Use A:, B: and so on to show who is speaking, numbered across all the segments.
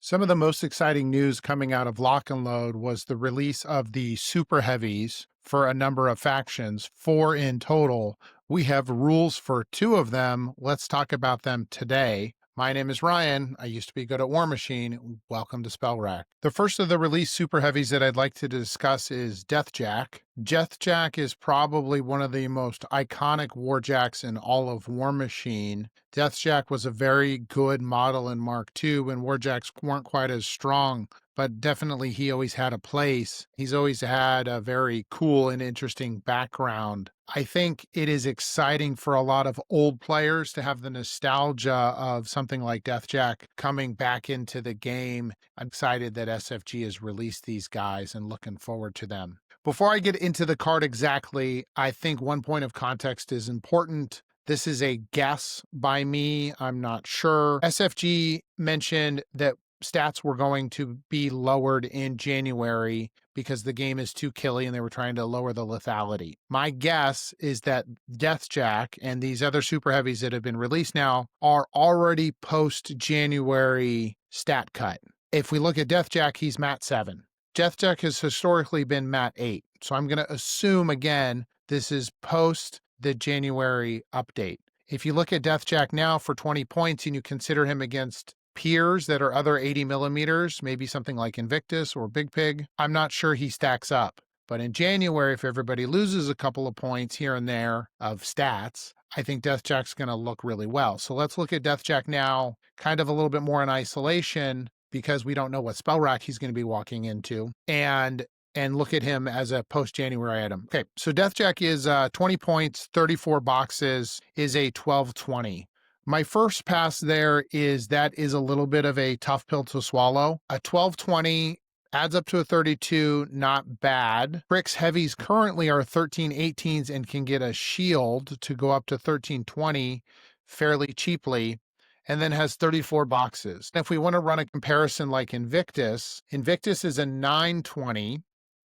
A: Some of the most exciting news coming out of Lock and Load was the release of the Super Heavies for a number of factions, 4 in total. We have rules for 2 of them. Let's talk about them today. My name is Ryan. I used to be good at War Machine. Welcome to Spell Rack. The first of the released Super Heavies that I'd like to discuss is Deathjack. Deathjack is probably one of the most iconic warjacks in all of War Machine. Deathjack was a very good model in Mark II when warjacks weren't quite as strong, but definitely he always had a place. He's always had a very cool and interesting background. I think it is exciting for a lot of old players to have the nostalgia of something like Deathjack coming back into the game. I'm excited that SFG has released these guys and looking forward to them. Before I get into the card exactly, I think one point of context is important. This is a guess by me. I'm not sure. SFG mentioned that stats were going to be lowered in January because the game is too killy and they were trying to lower the lethality. My guess is that Deathjack and these other super heavies that have been released now are already post-January stat cut. If we look at Deathjack, he's Mat 7. Deathjack has historically been Mat 8. So I'm going to assume again, this is post the January update. If you look at Deathjack now for 20 points and you consider him against peers that are other 80 millimeters, maybe something like Invictus or Big Pig, I'm not sure he stacks up. But in January, if everybody loses a couple of points here and there of stats, I think Deathjack's going to look really well. So let's look at Deathjack now, kind of a little bit more in isolation because we don't know what spell rack he's going to be walking into. And look at him as a post-January item. Okay, so Deathjack is 20 points, 34 boxes, is a 1220. My first pass there is that is a little bit of a tough pill to swallow. A 1220 adds up to a 32, not bad. Brick's heavies currently are 1318s and can get a shield to go up to 1320 fairly cheaply, and then has 34 boxes. If we want to run a comparison like Invictus, Invictus is a 920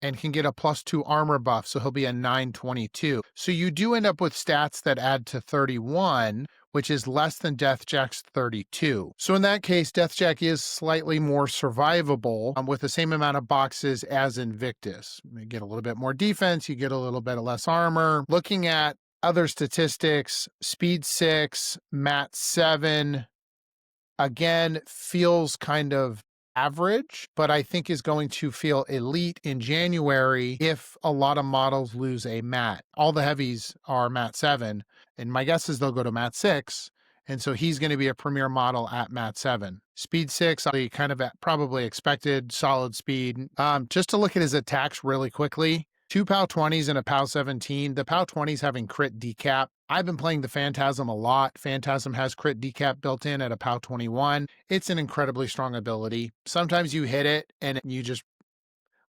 A: and can get a +2 armor buff, so he'll be a 922. So you do end up with stats that add to 31, which is less than Deathjack's 32. So in that case, Deathjack is slightly more survivable with the same amount of boxes as Invictus. You get a little bit more defense, you get a little bit of less armor. Looking at other statistics, speed 6, mat 7, again, feels kind of average, but I think is going to feel elite in January if a lot of models lose a mat. All the heavies are mat 7, and my guess is they'll go to mat 6, and so he's going to be a premier model at mat 7. Speed 6, I kind of probably expected, solid speed. Just to look at his attacks really quickly, 2 POW 20s and a POW 17. The POW 20s having crit decap. I've been playing the Phantasm a lot. Phantasm has crit decap built in at a POW 21. It's an incredibly strong ability. Sometimes you hit it and you just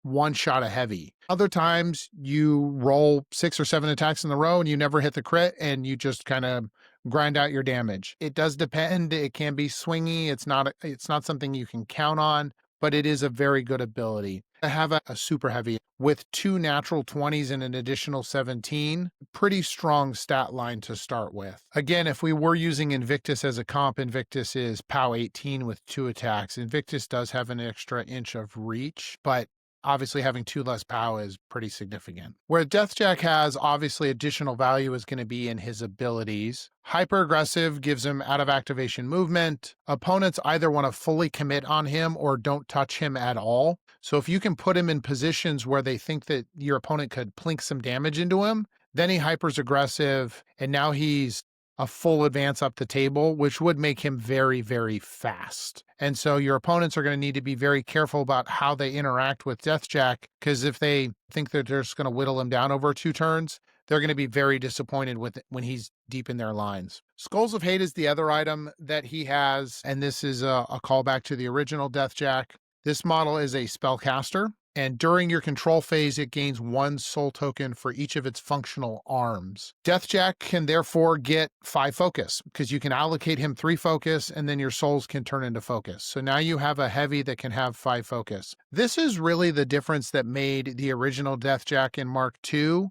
A: one shot a heavy. Other times you roll 6 or 7 attacks in a row and you never hit the crit and you just kind of grind out your damage. It does depend. It can be swingy. It's not something you can count on, but it is a very good ability. I have a super heavy with 2 natural 20s and an additional 17. Pretty strong stat line to start with. Again, if we were using Invictus as a comp, Invictus is POW 18 with 2 attacks. Invictus does have an extra inch of reach, but obviously having 2 less POW is pretty significant. Where Deathjack has obviously additional value is going to be in his abilities. Hyper aggressive gives him out of activation movement. Opponents either want to fully commit on him or don't touch him at all. So if you can put him in positions where they think that your opponent could plink some damage into him, then he hypers aggressive and now he's a full advance up the table, which would make him very, very fast. And so your opponents are going to need to be very careful about how they interact with Deathjack, because if they think that they're just going to whittle him down over 2 turns, they're going to be very disappointed with it when he's deep in their lines. Skulls of Hate is the other item that he has, and this is a callback to the original Deathjack. This model is a spellcaster, and during your control phase, it gains 1 soul token for each of its functional arms. Deathjack can therefore get 5 focus, because you can allocate him 3 focus, and then your souls can turn into focus. So now you have a heavy that can have 5 focus. This is really the difference that made the original Deathjack in Mark II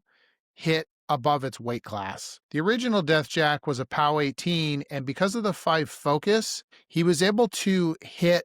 A: hit above its weight class. The original Deathjack was a POW 18, and because of the 5 focus, he was able to hit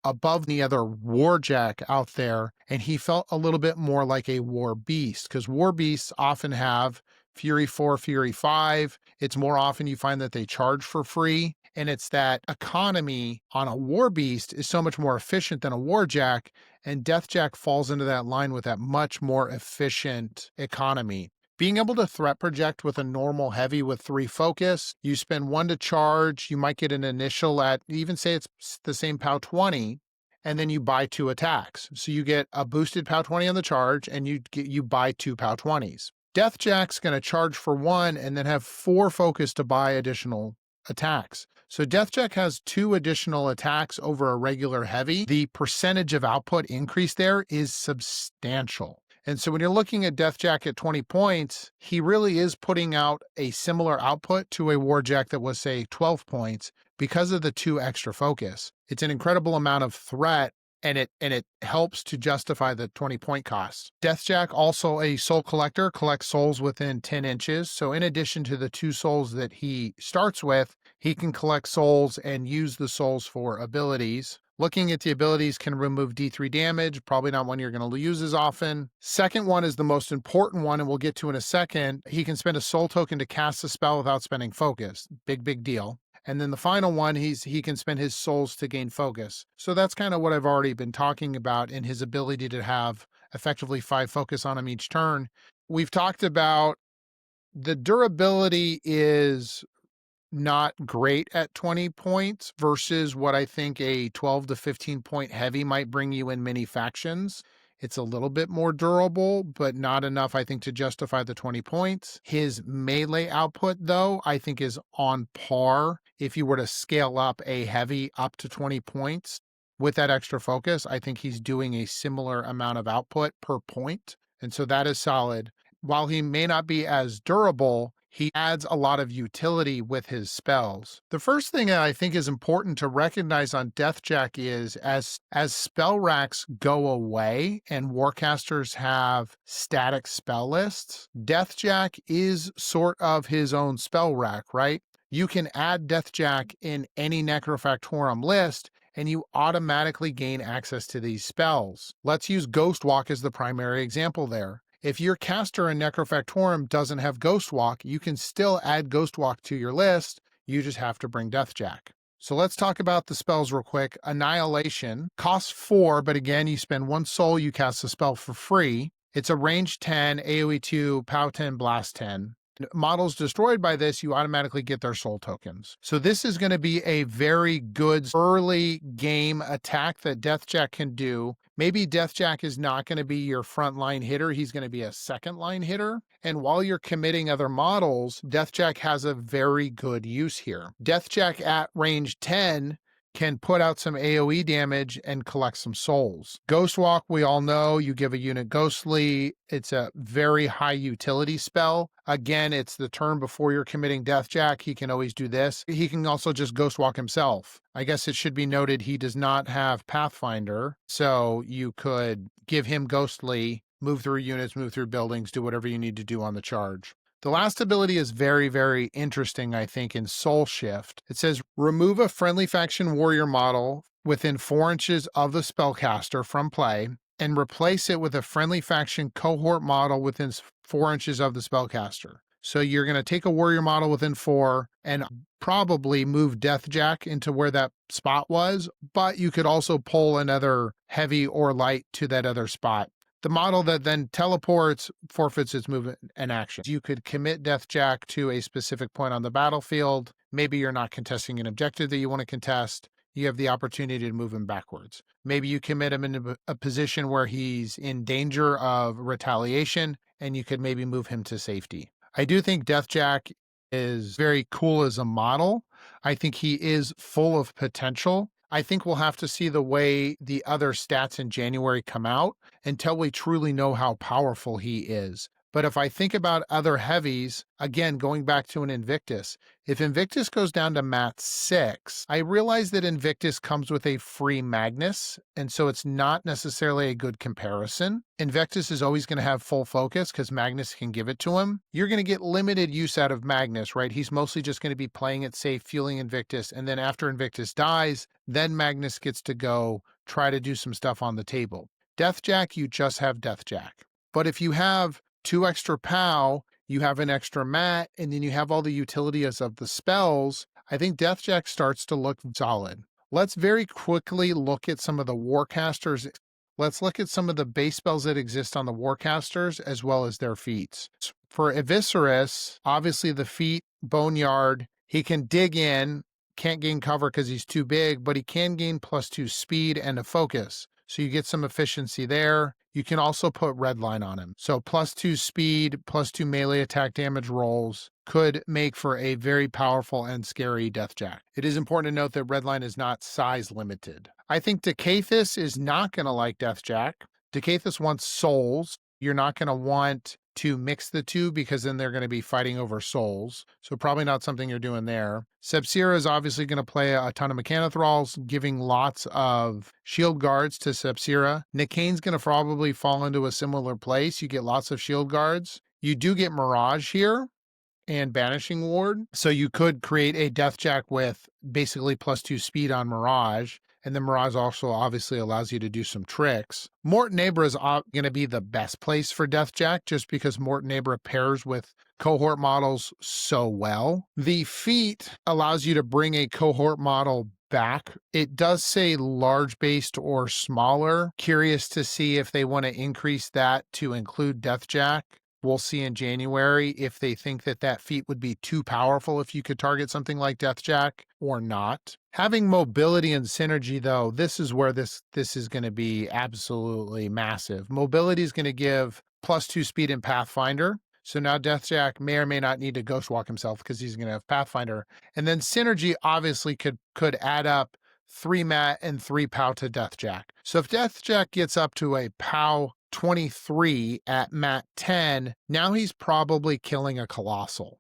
A: above the other warjack out there, and he felt a little bit more like a war beast, because war beasts often have Fury 4, Fury 5. It's more often you find that they charge for free, and it's that economy on a war beast is so much more efficient than a warjack, and Deathjack falls into that line with that much more efficient economy. Being able to threat project with a normal heavy with 3 focus, you spend 1 to charge, you might get an initial at, even say it's the same POW 20, and then you buy 2 attacks. So you get a boosted POW 20 on the charge, and you buy 2 POW 20s. Deathjack's going to charge for 1 and then have 4 focus to buy additional attacks. So Deathjack has 2 additional attacks over a regular heavy. The percentage of output increase there is substantial. And so when you're looking at Deathjack at 20 points, he really is putting out a similar output to a Warjack that was, say, 12 points because of the 2 extra focus. It's an incredible amount of threat, and it helps to justify the 20-point cost. Deathjack, also a soul collector, collects souls within 10 inches. So in addition to the 2 souls that he starts with, he can collect souls and use the souls for abilities. Looking at the abilities, can remove D3 damage, probably not one you're going to use as often. Second one is the most important one, and we'll get to in a second. He can spend a soul token to cast a spell without spending focus. Big deal. And then the final one, he can spend his souls to gain focus. So that's kind of what I've already been talking about in his ability to have effectively 5 focus on him each turn. We've talked about the durability is not great at 20 points versus what I think a 12 to 15 point heavy might bring you in many factions. It's a little bit more durable, but not enough, I think, to justify the 20 points. His melee output, though, I think is on par. If you were to scale up a heavy up to 20 points with that extra focus, I think he's doing a similar amount of output per point. And so that is solid. While he may not be as durable, he adds a lot of utility with his spells. The first thing that I think is important to recognize on Deathjack is as spell racks go away and Warcasters have static spell lists, Deathjack is sort of his own spell rack, right? You can add Deathjack in any Necrofactorum list, and you automatically gain access to these spells. Let's use Ghostwalk as the primary example there. If your caster in Necrofactorum doesn't have Ghostwalk, you can still add Ghostwalk to your list. You just have to bring Deathjack. So let's talk about the spells real quick. Annihilation costs 4, but again, you spend 1 soul, you cast the spell for free. It's a range 10, AoE 2, POW 10, Blast 10. Models destroyed by this, you automatically get their soul tokens. So this is going to be a very good early game attack that Deathjack can do. Maybe Deathjack is not going to be your frontline hitter. He's going to be a second line hitter. And while you're committing other models, Deathjack has a very good use here. Deathjack at range 10 can put out some AoE damage and collect some souls. Ghostwalk, we all know, you give a unit ghostly. It's a very high utility spell. Again, it's the turn before you're committing Deathjack. He can always do this. He can also just Ghostwalk himself. I guess it should be noted he does not have Pathfinder, so you could give him ghostly, move through units, move through buildings, do whatever you need to do on the charge. The last ability is very interesting, I think, in Soul Shift. It says, remove a friendly faction warrior model within 4 inches of the spellcaster from play and replace it with a friendly faction cohort model within 4 inches of the spellcaster. So you're going to take a warrior model within 4 and probably move Deathjack into where that spot was, but you could also pull another heavy or light to that other spot. The model that then teleports forfeits its movement and action. You could commit Deathjack to a specific point on the battlefield. Maybe you're not contesting an objective that you want to contest. You have the opportunity to move him backwards. Maybe you commit him into a position where he's in danger of retaliation, and you could maybe move him to safety. I do think Deathjack is very cool as a model. I think he is full of potential. I think we'll have to see the way the other stats in January come out until we truly know how powerful he is. But if I think about other heavies, again, going back to an Invictus, if Invictus goes down to mat 6, I realize that Invictus comes with a free Magnus, and so it's not necessarily a good comparison. Invictus is always going to have full focus because Magnus can give it to him. You're going to get limited use out of Magnus, right? He's mostly just going to be playing it safe, fueling Invictus, and then after Invictus dies, then Magnus gets to go try to do some stuff on the table. Deathjack, you just have Deathjack. But if you have 2 extra POW, you have an extra mat, and then you have all the utilities of the spells, I think Deathjack starts to look solid. Let's very quickly look at some of the Warcasters. Let's look at some of the base spells that exist on the Warcasters as well as their feats. For Eviscerus, obviously the feat, Boneyard, he can dig in, can't gain cover because he's too big, but he can gain +2 speed and a focus. So you get some efficiency there. You can also put Redline on him. So +2 speed, +2 melee attack damage rolls could make for a very powerful and scary Deathjack. It is important to note that Redline is not size limited. I think Decathus is not going to like Deathjack. Decathus wants souls. You're not going to want to mix the two because then they're going to be fighting over souls. So probably not something you're doing there. Sepsira is obviously going to play a ton of Mechanothralls, giving lots of shield guards to Sepsira. Nicane's going to probably fall into a similar place. You get lots of shield guards. You do get Mirage here and Banishing Ward. So you could create a Deathjack with basically +2 speed on Mirage. And then Mirage also obviously allows you to do some tricks. Mort Neighbor is going to be the best place for Deathjack just because Mort Neighbor pairs with cohort models so well. The feat allows you to bring a cohort model back. It does say large based or smaller. Curious to see if they want to increase that to include Deathjack. We'll see in January if they think that that feat would be too powerful if you could target something like Deathjack or not. Having mobility and synergy, though, this is where this is going to be absolutely massive. Mobility is going to give +2 speed in Pathfinder. So now Deathjack may or may not need to Ghostwalk himself because he's going to have Pathfinder. And then synergy obviously could add up 3 mat and 3 POW to Deathjack. So if Deathjack gets up to a POW 23 at mat 10, now he's probably killing a Colossal.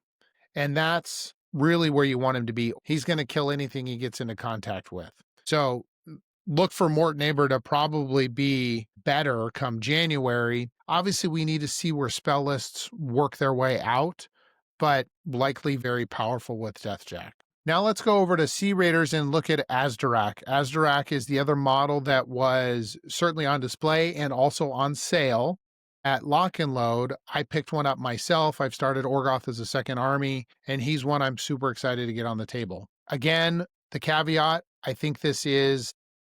A: And that's really where you want him to be. He's going to kill anything he gets into contact with. So look for Mort Neighbor to probably be better come January. Obviously, we need to see where spell lists work their way out, but likely very powerful with Deathjack. Now let's go over to Sea Raiders and look at Azdarak. Azdarak is the other model that was certainly on display and also on sale at Lock and Load. I picked one up myself. I've started Orgoth as a second army, and he's one I'm super excited to get on the table. Again, the caveat, I think this is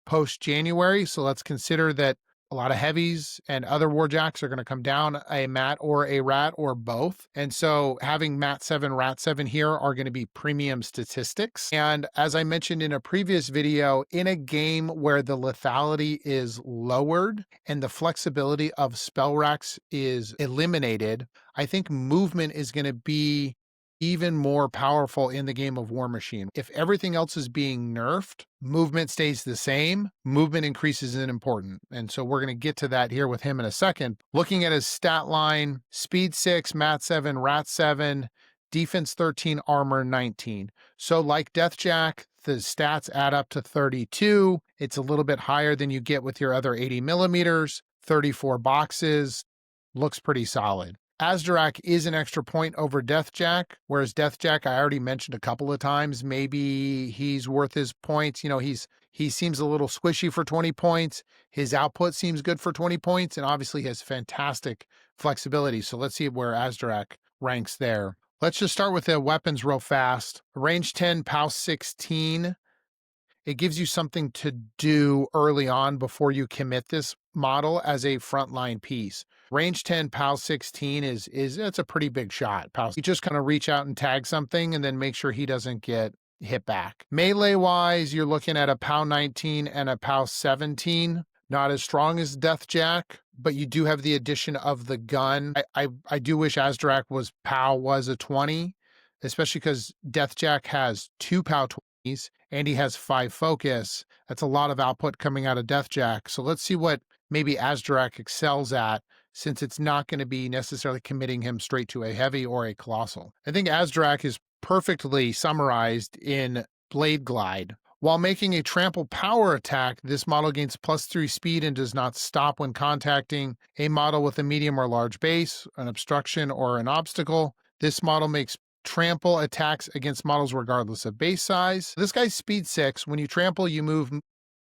A: post-January, so let's consider that a lot of heavies and other warjacks are going to come down a mat or a rat or both. And so having mat 7, rat 7 here are going to be premium statistics. And as I mentioned in a previous video, in a game where the lethality is lowered and the flexibility of spell racks is eliminated, I think movement is going to be even more powerful in the game of War Machine. If everything else is being nerfed, movement stays the same, movement increases in importance. And so we're going to get to that here with him in a second. Looking at his stat line, speed 6, mat 7, rat 7, defense 13, armor 19. So like Deathjack, the stats add up to 32. It's a little bit higher than you get with your other 80 millimeters, 34 boxes, looks pretty solid. Azdarak is an extra point over Deathjack, whereas Deathjack, I already mentioned a couple of times, maybe he's worth his points. You know, he seems a little squishy for 20 points. His output seems good for 20 points, and obviously he has fantastic flexibility. So let's see where Azdarak ranks there. Let's just start with the weapons real fast. Range 10, POW 16. It gives you something to do early on before you commit this model as a frontline piece. Range 10, POW 16 is it's a pretty big shot. POW, you just kind of reach out and tag something and then make sure he doesn't get hit back. Melee wise, you're looking at a POW 19 and a POW 17. Not as strong as Deathjack, but you do have the addition of the gun. I do wish Azdarak POW was a 20, especially because Deathjack has 2 POW 20s and he has 5 focus. That's a lot of output coming out of Deathjack. So let's see what maybe Azdarak excels at. since it's not going to be necessarily committing him straight to a heavy or a colossal. I think Azdarak is perfectly summarized in Blade Glide. While making a trample power attack, this model gains +3 speed and does not stop when contacting a model with a medium or large base, an obstruction, or an obstacle. This model makes trample attacks against models regardless of base size. This guy's speed 6. When you trample, you move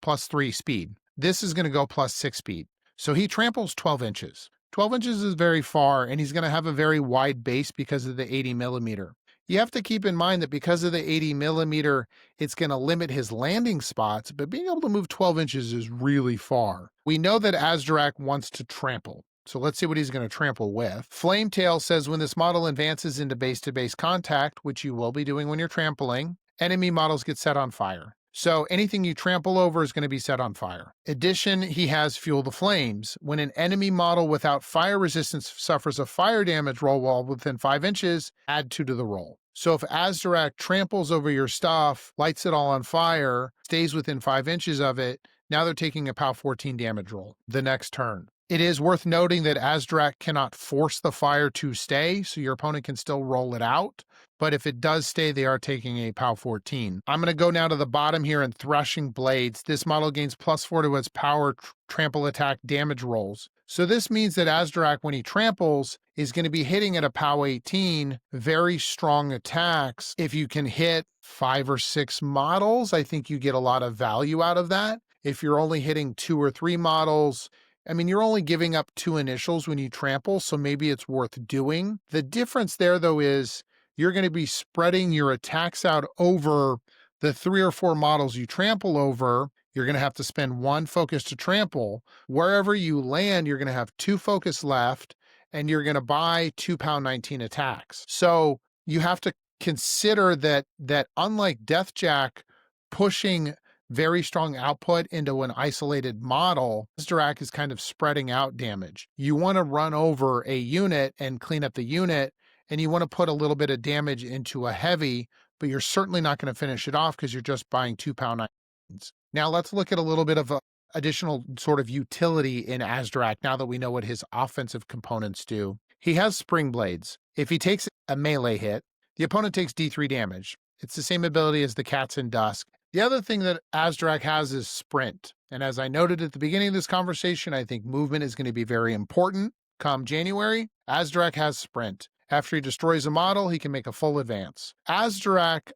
A: +3 speed. This is going to go +6 speed. So he tramples 12 inches. 12 inches is very far, and he's going to have a very wide base because of the 80 millimeter. You have to keep in mind that because of the 80 millimeter, it's going to limit his landing spots, but being able to move 12 inches is really far. We know that Azdarak wants to trample. So let's see what he's going to trample with. Flametail says when this model advances into base-to-base contact, which you will be doing when you're trampling, enemy models get set on fire. So anything you trample over is going to be set on fire. Addition, he has Fuel the Flames. When an enemy model without fire resistance suffers a fire damage roll while within 5 inches, add 2 to the roll. So if Azdarak tramples over your stuff, lights it all on fire, stays within 5 inches of it, now they're taking a POW 14 damage roll the next turn. It is worth noting that Azdarak cannot force the fire to stay, so your opponent can still roll it out. But if it does stay, they are taking a POW 14. I'm going to go now to the bottom here in Threshing Blades. This model gains +4 to its power trample attack damage rolls. So this means that Azdarak, when he tramples, is going to be hitting at a POW 18, very strong attacks. If you can hit 5 or 6 models, I think you get a lot of value out of that. If you're only hitting 2 or 3 models, I mean, you're only giving up 2 initials when you trample, so maybe it's worth doing. The difference there, though, is you're going to be spreading your attacks out over the 3 or 4 models you trample over. You're going to have to spend 1 focus to trample. Wherever you land, you're going to have 2 focus left, and you're going to buy 2 POW 19 attacks. So you have to consider that unlike Deathjack pushing very strong output into an isolated model, Azdarak is kind of spreading out damage. You want to run over a unit and clean up the unit, and you want to put a little bit of damage into a heavy, but you're certainly not going to finish it off because you're just buying 2 POW 19s. Now let's look at a little bit of additional sort of utility in Azdarak now that we know what his offensive components do. He has Spring Blades. If he takes a melee hit, the opponent takes D3 damage. It's the same ability as the Cats in Dusk. The other thing that Azdarak has is Sprint. And as I noted at the beginning of this conversation, I think movement is going to be very important. Come January, Azdarak has Sprint. After he destroys a model, he can make a full advance. Azdarak,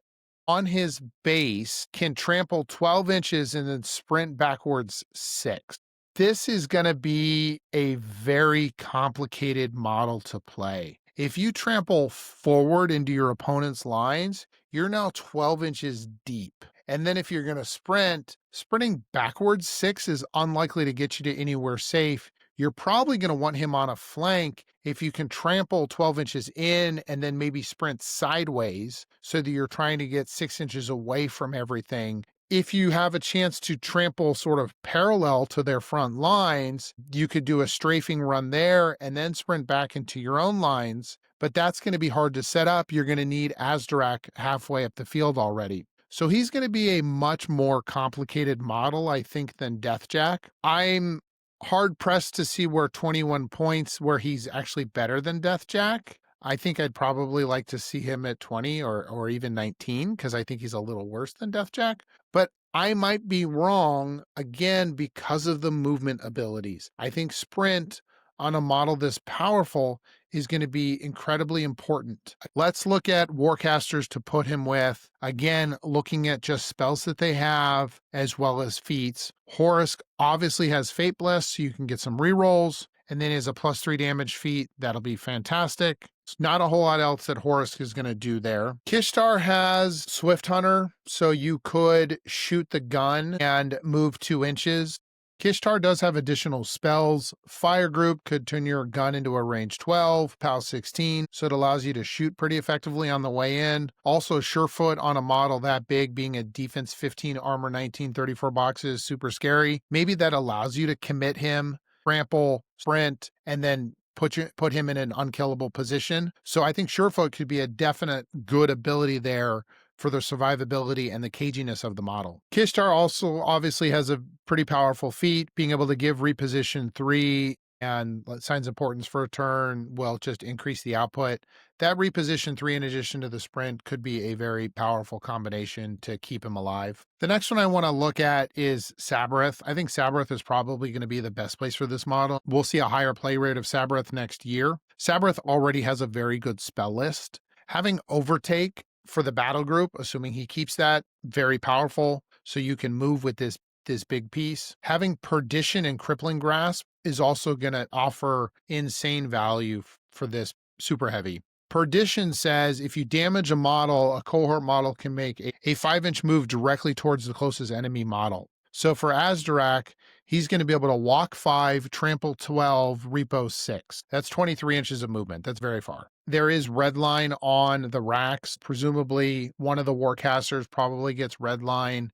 A: on his base, can trample 12 inches and then sprint backwards 6. This is going to be a very complicated model to play. If you trample forward into your opponent's lines, you're now 12 inches deep. And then if you're going to sprint, sprinting backwards 6 is unlikely to get you to anywhere safe. You're probably going to want him on a flank if you can trample 12 inches in and then maybe sprint sideways so that you're trying to get 6 inches away from everything. If you have a chance to trample sort of parallel to their front lines, you could do a strafing run there and then sprint back into your own lines. But that's going to be hard to set up. You're going to need Azdarak halfway up the field already. So he's going to be a much more complicated model, I think, than Deathjack. I'm hard-pressed to see where 21 points, where he's actually better than Deathjack. I think I'd probably like to see him at 20 or even 19, because I think he's a little worse than Deathjack. But I might be wrong, again, because of the movement abilities. I think Sprint on a model this powerful is going to be incredibly important. Let's look at Warcasters to put him with. Again, looking at just spells that they have, as well as feats. Horus obviously has Fate Bless, so you can get some rerolls. And then is a +3 damage feat. That'll be fantastic. It's not a whole lot else that Horus is going to do there. Kishtar has Swift Hunter, so you could shoot the gun and move 2 inches. Kishtar does have additional spells. Fire Group could turn your gun into a range 12, POW 16, so it allows you to shoot pretty effectively on the way in. Also, Surefoot on a model that big, being a defense 15, armor 19, 34 boxes, super scary. Maybe that allows you to commit him, trample, sprint, and then put him in an unkillable position. So I think Surefoot could be a definite good ability there for the survivability and the caginess of the model. Kishtar also obviously has a pretty powerful feat, being able to give reposition 3 and signs importance for a turn will just increase the output. That reposition 3 in addition to the sprint could be a very powerful combination to keep him alive. The next one I want to look at is Sabrith. I think Sabrith is probably going to be the best place for this model. We'll see a higher play rate of Sabrith next year. Sabrith already has a very good spell list. Having Overtake for the battle group, assuming he keeps that, very powerful. So you can move with this big piece. Having Perdition and Crippling Grasp is also going to offer insane value for this super heavy. Perdition says if you damage a model, a cohort model can make a 5-inch move directly towards the closest enemy model. So for Azdarak, he's going to be able to walk 5, trample 12, repo 6. That's 23 inches of movement. That's very far. There is redline on the racks. Presumably, one of the Warcasters probably gets redline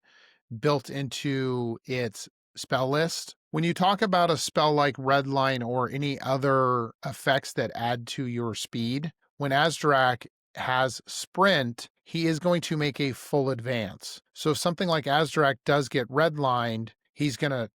A: built into its spell list. When you talk about a spell like Redline or any other effects that add to your speed, when Azdarak has Sprint, he is going to make a full advance. So if something like Azdarak does get redlined, he's going to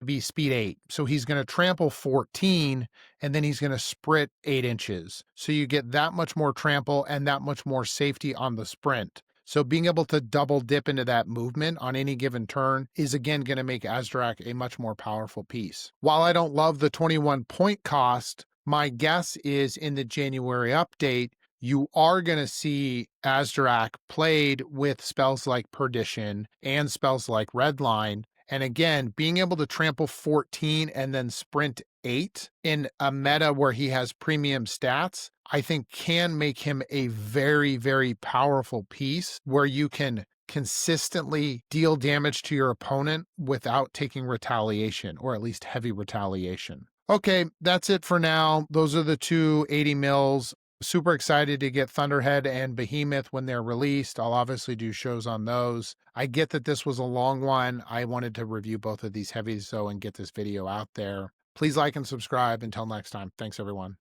A: be speed 8. So he's going to trample 14 and then he's going to sprint 8 inches. So you get that much more trample and that much more safety on the sprint. So being able to double dip into that movement on any given turn is again going to make Azdarak a much more powerful piece. While I don't love the 21 point cost, my guess is in the January update, you are going to see Azdarak played with spells like Perdition and spells like Redline. And again, being able to trample 14 and then sprint 8 in a meta where he has premium stats, I think can make him a very, very powerful piece where you can consistently deal damage to your opponent without taking retaliation, or at least heavy retaliation. Okay, that's it for now. Those are the two 80 mils. Super excited to get Thunderhead and Behemoth when they're released. I'll obviously do shows on those. I get that this was a long one. I wanted to review both of these heavies though and get this video out there. Please like and subscribe. Until next time, thanks everyone.